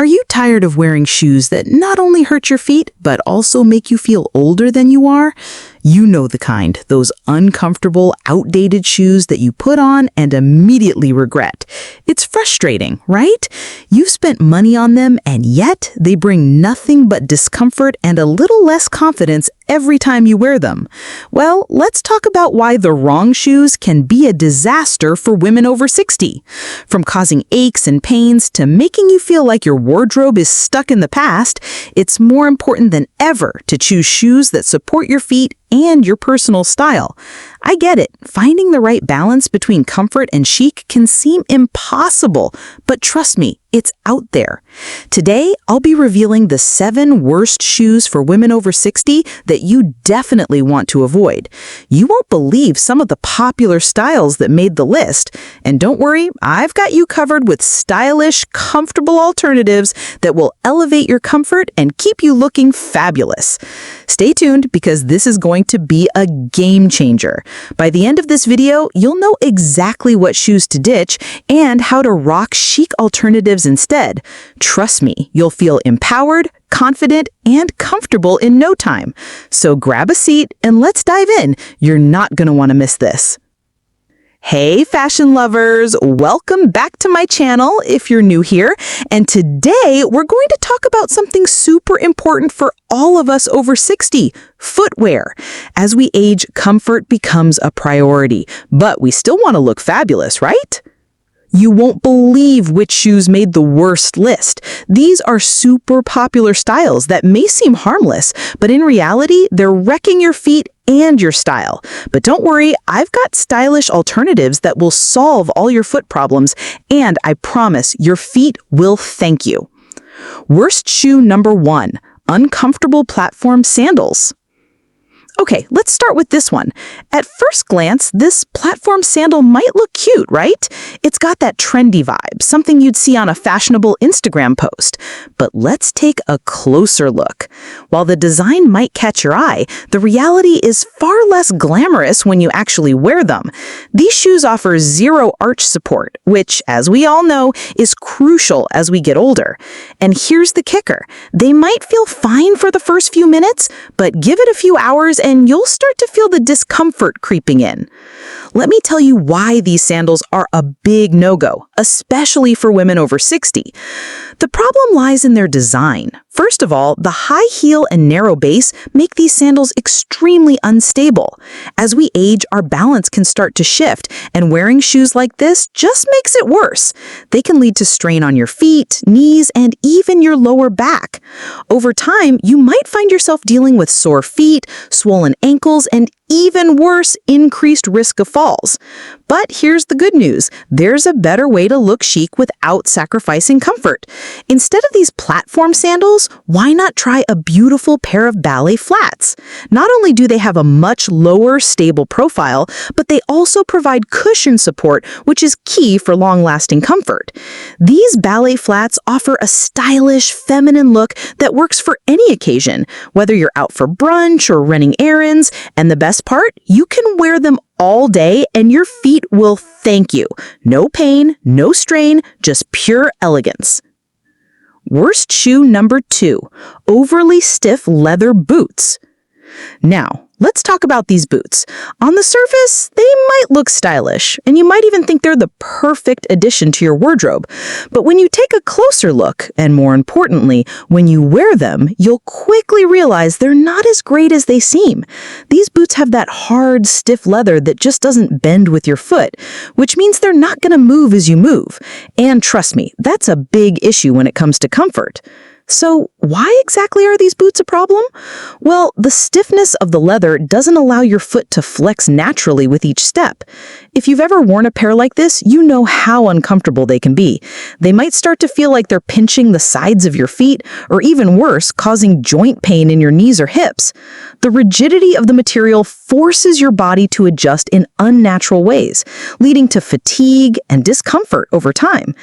Are you tired of wearing shoes that not only hurt your feet, but also make you feel older than you are? You know the kind, those uncomfortable, outdated shoes that you put on and immediately regret. It's frustrating, right? You've spent money on them, and yet they bring nothing but discomfort and a little less confidence every time you wear them. Well, let's talk about why the wrong shoes can be a disaster for women over 60. From causing aches and pains to making you feel like your wardrobe is stuck in the past, it's more important than ever to choose shoes that support your feet and your personal style. I get it. Finding the right balance between comfort and chic can seem impossible, but trust me, it's out there. Today, I'll be revealing the 7 worst shoes for women over 60 that you definitely want to avoid. You won't believe some of the popular styles that made the list. And don't worry, I've got you covered with stylish, comfortable alternatives that will elevate your comfort and keep you looking fabulous. Stay tuned because this is going to be a game changer. By the end of this video, you'll know exactly what shoes to ditch and how to rock chic alternatives instead. Trust me, you'll feel empowered, confident, and comfortable in no time. So grab a seat and let's dive in. You're not going to want to miss this. Hey fashion lovers, welcome back to my channel if you're new here. And today we're going to talk about something super important for all of us over 60, footwear. As we age, comfort becomes a priority, but we still want to look fabulous, right? You won't believe which shoes made the worst list. These are super popular styles that may seem harmless, but in reality, they're wrecking your feet and your style. But don't worry, I've got stylish alternatives that will solve all your foot problems, and I promise your feet will thank you. Worst shoe number 1, uncomfortable platform sandals. Okay, let's start with this one. At first glance, this platform sandal might look cute, right? It's got that trendy vibe, something you'd see on a fashionable Instagram post. But let's take a closer look. While the design might catch your eye, the reality is far less glamorous when you actually wear them. These shoes offer zero arch support, which, as we all know, is crucial as we get older. And here's the kicker. They might feel fine for the first few minutes, but give it a few hours and you'll start to feel the discomfort creeping in. Let me tell you why these sandals are a big no-go, especially for women over 60. The problem lies in their design. First of all, the high heel and narrow base make these sandals extremely unstable. As we age, our balance can start to shift, and wearing shoes like this just makes it worse. They can lead to strain on your feet, knees, and even your lower back. Over time, you might find yourself dealing with sore feet, swollen ankles, and even worse, increased risk of falls. But here's the good news. There's a better way to look chic without sacrificing comfort. Instead of these platform sandals, why not try a beautiful pair of ballet flats? Not only do they have a much lower stable profile, but they also provide cushion support, which is key for long-lasting comfort. These ballet flats offer a stylish, feminine look that works for any occasion, whether you're out for brunch or running errands, and the best part, you can wear them all day and your feet will thank you. No pain, no strain, just pure elegance. Worst shoe number 2, overly stiff leather boots. Now, let's talk about these boots. On the surface, they might look stylish, and you might even think they're the perfect addition to your wardrobe. But when you take a closer look, and more importantly, when you wear them, you'll quickly realize they're not as great as they seem. These boots have that hard, stiff leather that just doesn't bend with your foot, which means they're not going to move as you move. And trust me, that's a big issue when it comes to comfort. So why exactly are these boots a problem? Well, the stiffness of the leather doesn't allow your foot to flex naturally with each step. If you've ever worn a pair like this, you know how uncomfortable they can be. They might start to feel like they're pinching the sides of your feet, or even worse, causing joint pain in your knees or hips. The rigidity of the material forces your body to adjust in unnatural ways, leading to fatigue and discomfort over time.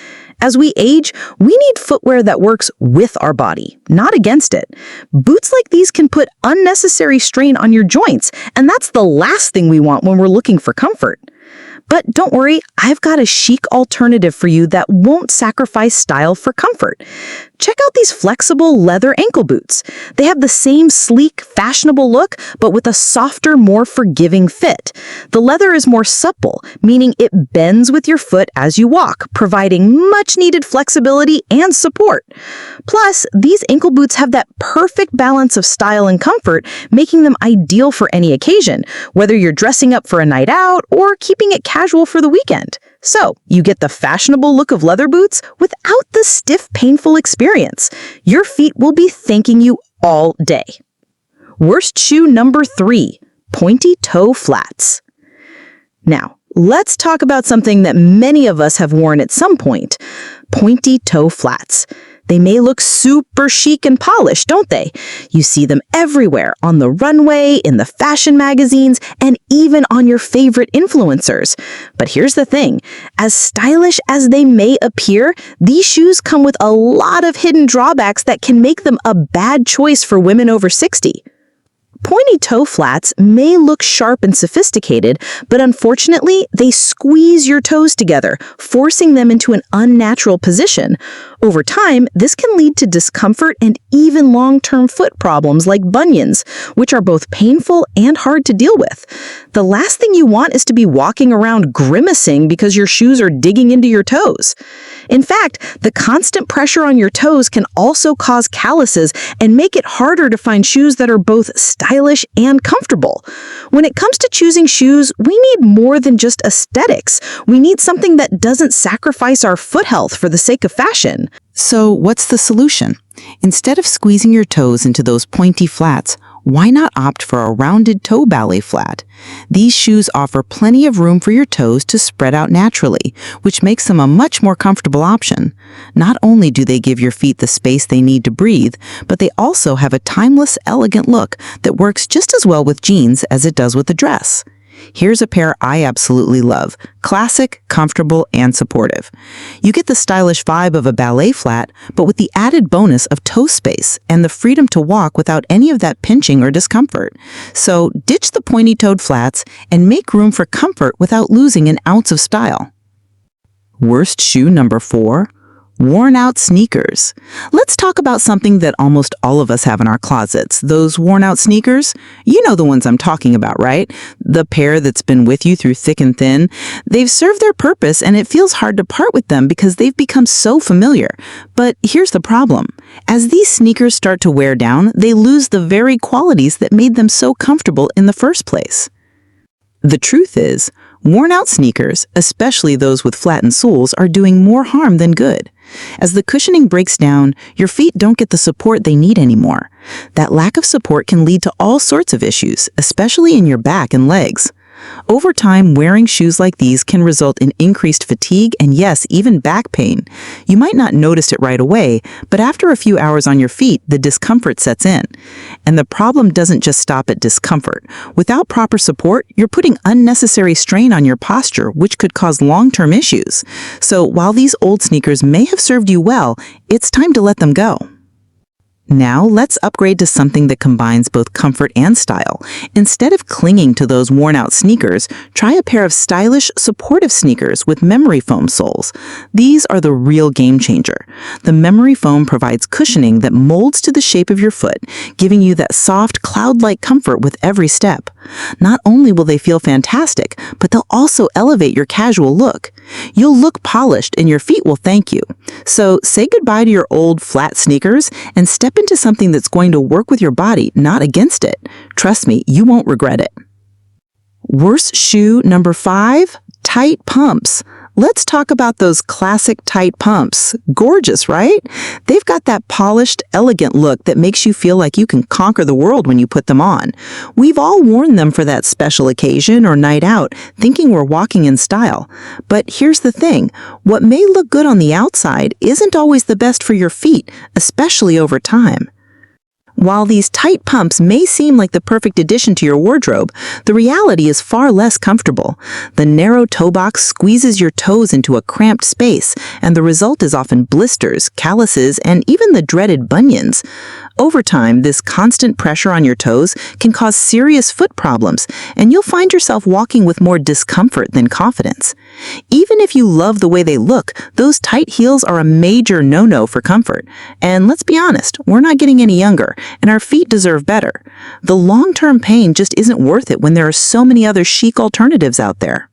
As we age, we need footwear that works with our body, not against it. Boots like these can put unnecessary strain on your joints, and that's the last thing we want when we're looking for comfort. But don't worry, I've got a chic alternative for you that won't sacrifice style for comfort. Check out these flexible leather ankle boots. They have the same sleek, fashionable look, but with a softer, more forgiving fit. The leather is more supple, meaning it bends with your foot as you walk, providing much-needed flexibility and support. Plus, these ankle boots have that perfect balance of style and comfort, making them ideal for any occasion, whether you're dressing up for a night out or keeping it casual for the weekend. So, you get the fashionable look of leather boots without the stiff, painful experience. Your feet will be thanking you all day. Worst shoe number 3, pointy toe flats. Now, let's talk about something that many of us have worn at some point, pointy toe flats. They may look super chic and polished, don't they? You see them everywhere, on the runway, in the fashion magazines, and even on your favorite influencers. But here's the thing, as stylish as they may appear, these shoes come with a lot of hidden drawbacks that can make them a bad choice for women over 60. Pointy toe flats may look sharp and sophisticated, but unfortunately, they squeeze your toes together, forcing them into an unnatural position. Over time, this can lead to discomfort and even long-term foot problems like bunions, which are both painful and hard to deal with. The last thing you want is to be walking around grimacing because your shoes are digging into your toes. In fact, the constant pressure on your toes can also cause calluses and make it harder to find shoes that are both stylish and comfortable. When it comes to choosing shoes, we need more than just aesthetics. We need something that doesn't sacrifice our foot health for the sake of fashion. So what's the solution? Instead of squeezing your toes into those pointy flats, why not opt for a rounded toe ballet flat? These shoes offer plenty of room for your toes to spread out naturally, which makes them a much more comfortable option. Not only do they give your feet the space they need to breathe, but they also have a timeless, elegant look that works just as well with jeans as it does with a dress. Here's a pair I absolutely love. Classic, comfortable, and supportive. You get the stylish vibe of a ballet flat, but with the added bonus of toe space and the freedom to walk without any of that pinching or discomfort. So ditch the pointy-toed flats and make room for comfort without losing an ounce of style. Worst shoe number 4. Worn-out sneakers. Let's talk about something that almost all of us have in our closets. Those worn-out sneakers? You know the ones I'm talking about, right? The pair that's been with you through thick and thin. They've served their purpose and it feels hard to part with them because they've become so familiar. But here's the problem. As these sneakers start to wear down, they lose the very qualities that made them so comfortable in the first place. The truth is, worn-out sneakers, especially those with flattened soles, are doing more harm than good. As the cushioning breaks down, your feet don't get the support they need anymore. That lack of support can lead to all sorts of issues, especially in your back and legs. Over time, wearing shoes like these can result in increased fatigue and yes, even back pain. You might not notice it right away, but after a few hours on your feet, the discomfort sets in. And the problem doesn't just stop at discomfort. Without proper support, you're putting unnecessary strain on your posture, which could cause long-term issues. So while these old sneakers may have served you well, it's time to let them go. Now, let's upgrade to something that combines both comfort and style. Instead of clinging to those worn-out sneakers, try a pair of stylish, supportive sneakers with memory foam soles. These are the real game changer. The memory foam provides cushioning that molds to the shape of your foot, giving you that soft, cloud-like comfort with every step. Not only will they feel fantastic, but they'll also elevate your casual look. You'll look polished and your feet will thank you. So say goodbye to your old flat sneakers and step into something that's going to work with your body, not against it. Trust me, you won't regret it. Worst shoe number 5, tight pumps. Let's talk about those classic tight pumps. Gorgeous, right? They've got that polished, elegant look that makes you feel like you can conquer the world when you put them on. We've all worn them for that special occasion or night out, thinking we're walking in style. But here's the thing, what may look good on the outside isn't always the best for your feet, especially over time. While these tight pumps may seem like the perfect addition to your wardrobe, the reality is far less comfortable. The narrow toe box squeezes your toes into a cramped space, and the result is often blisters, calluses, and even the dreaded bunions. Over time, this constant pressure on your toes can cause serious foot problems, and you'll find yourself walking with more discomfort than confidence. Even if you love the way they look, those tight heels are a major no-no for comfort. And let's be honest, we're not getting any younger, and our feet deserve better. The long-term pain just isn't worth it when there are so many other chic alternatives out there.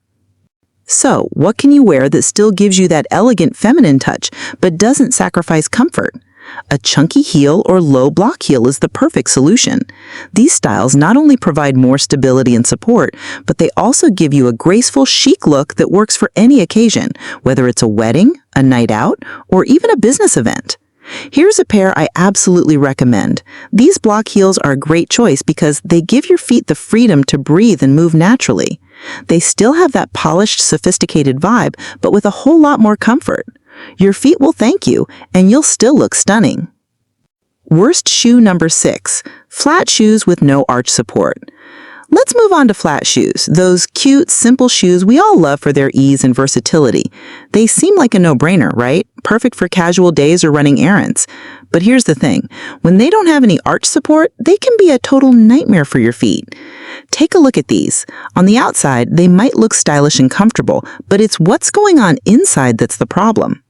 So, what can you wear that still gives you that elegant feminine touch, but doesn't sacrifice comfort? A chunky heel or low block heel is the perfect solution. These styles not only provide more stability and support, but they also give you a graceful, chic look that works for any occasion, whether it's a wedding, a night out, or even a business event. Here's a pair I absolutely recommend. These block heels are a great choice because they give your feet the freedom to breathe and move naturally. They still have that polished, sophisticated vibe, but with a whole lot more comfort. Your feet will thank you, and you'll still look stunning. Worst shoe number 6. Flat shoes with no arch support. Let's move on to flat shoes, those cute, simple shoes we all love for their ease and versatility. They seem like a no-brainer, right? Perfect for casual days or running errands. But here's the thing. When they don't have any arch support, they can be a total nightmare for your feet. Take a look at these. On the outside, they might look stylish and comfortable, but it's what's going on inside that's the problem.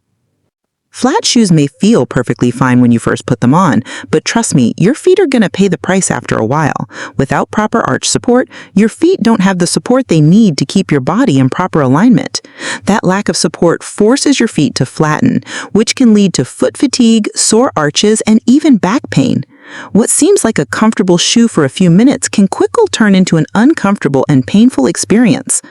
Flat shoes may feel perfectly fine when you first put them on, but trust me, your feet are going to pay the price after a while. Without proper arch support, your feet don't have the support they need to keep your body in proper alignment. That lack of support forces your feet to flatten, which can lead to foot fatigue, sore arches, and even back pain. What seems like a comfortable shoe for a few minutes can quickly turn into an uncomfortable and painful experience.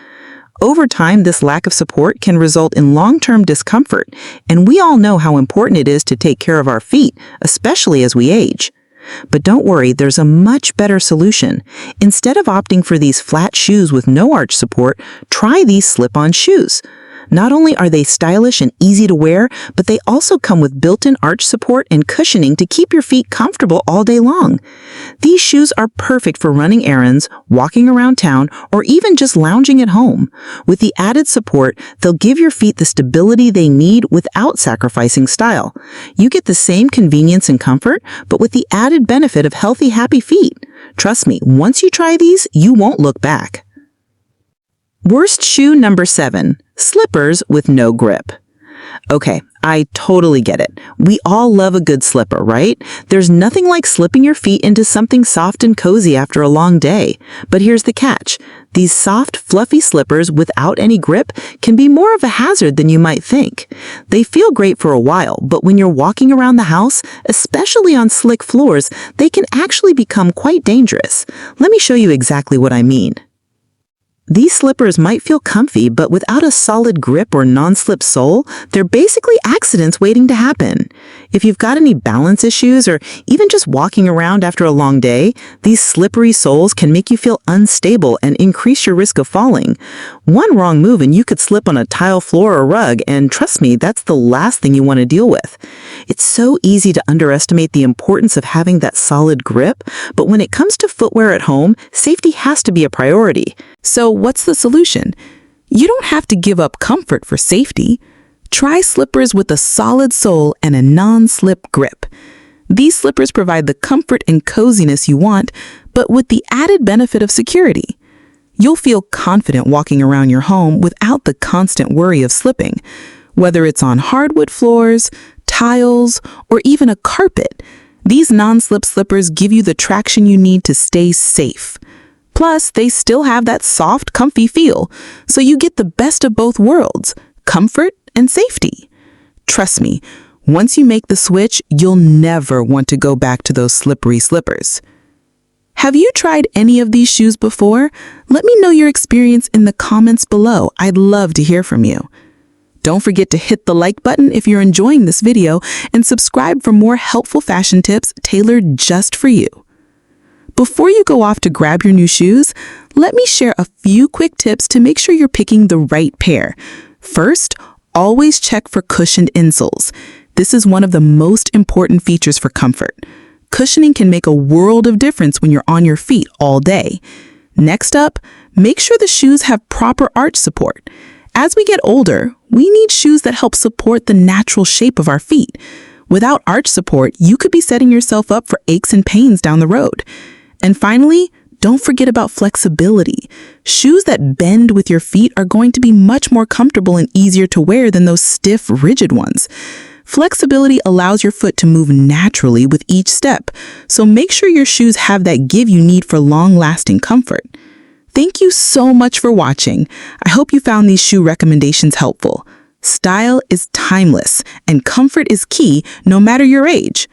Over time, this lack of support can result in long-term discomfort, and we all know how important it is to take care of our feet, especially as we age. But don't worry, there's a much better solution. Instead of opting for these flat shoes with no arch support, try these slip-on shoes. Not only are they stylish and easy to wear, but they also come with built-in arch support and cushioning to keep your feet comfortable all day long. These shoes are perfect for running errands, walking around town, or even just lounging at home. With the added support, they'll give your feet the stability they need without sacrificing style. You get the same convenience and comfort, but with the added benefit of healthy, happy feet. Trust me, once you try these, you won't look back. Worst shoe number 7. Slippers with no grip. Okay, I totally get it. We all love a good slipper, right? There's nothing like slipping your feet into something soft and cozy after a long day. But here's the catch. These soft, fluffy slippers without any grip can be more of a hazard than you might think. They feel great for a while, but when you're walking around the house, especially on slick floors, they can actually become quite dangerous. Let me show you exactly what I mean. These slippers might feel comfy, but without a solid grip or non-slip sole, they're basically accidents waiting to happen. If you've got any balance issues or even just walking around after a long day, these slippery soles can make you feel unstable and increase your risk of falling. One wrong move and you could slip on a tile floor or rug, and trust me, that's the last thing you want to deal with. It's so easy to underestimate the importance of having that solid grip, but when it comes to footwear at home, safety has to be a priority. So what's the solution? You don't have to give up comfort for safety. Try slippers with a solid sole and a non-slip grip. These slippers provide the comfort and coziness you want, but with the added benefit of security. You'll feel confident walking around your home without the constant worry of slipping. Whether it's on hardwood floors, tiles, or even a carpet, these non-slip slippers give you the traction you need to stay safe. Plus, they still have that soft, comfy feel, so you get the best of both worlds, comfort and safety. Trust me, once you make the switch, you'll never want to go back to those slippery slippers. Have you tried any of these shoes before? Let me know your experience in the comments below. I'd love to hear from you. Don't forget to hit the like button if you're enjoying this video and subscribe for more helpful fashion tips tailored just for you. Before you go off to grab your new shoes, let me share a few quick tips to make sure you're picking the right pair. First, always check for cushioned insoles. This is one of the most important features for comfort. Cushioning can make a world of difference when you're on your feet all day. Next up, make sure the shoes have proper arch support. As we get older, we need shoes that help support the natural shape of our feet. Without arch support, you could be setting yourself up for aches and pains down the road. And finally, don't forget about flexibility. Shoes that bend with your feet are going to be much more comfortable and easier to wear than those stiff, rigid ones. Flexibility allows your foot to move naturally with each step, so make sure your shoes have that give you need for long-lasting comfort. Thank you so much for watching. I hope you found these shoe recommendations helpful. Style is timeless, and comfort is key no matter your age.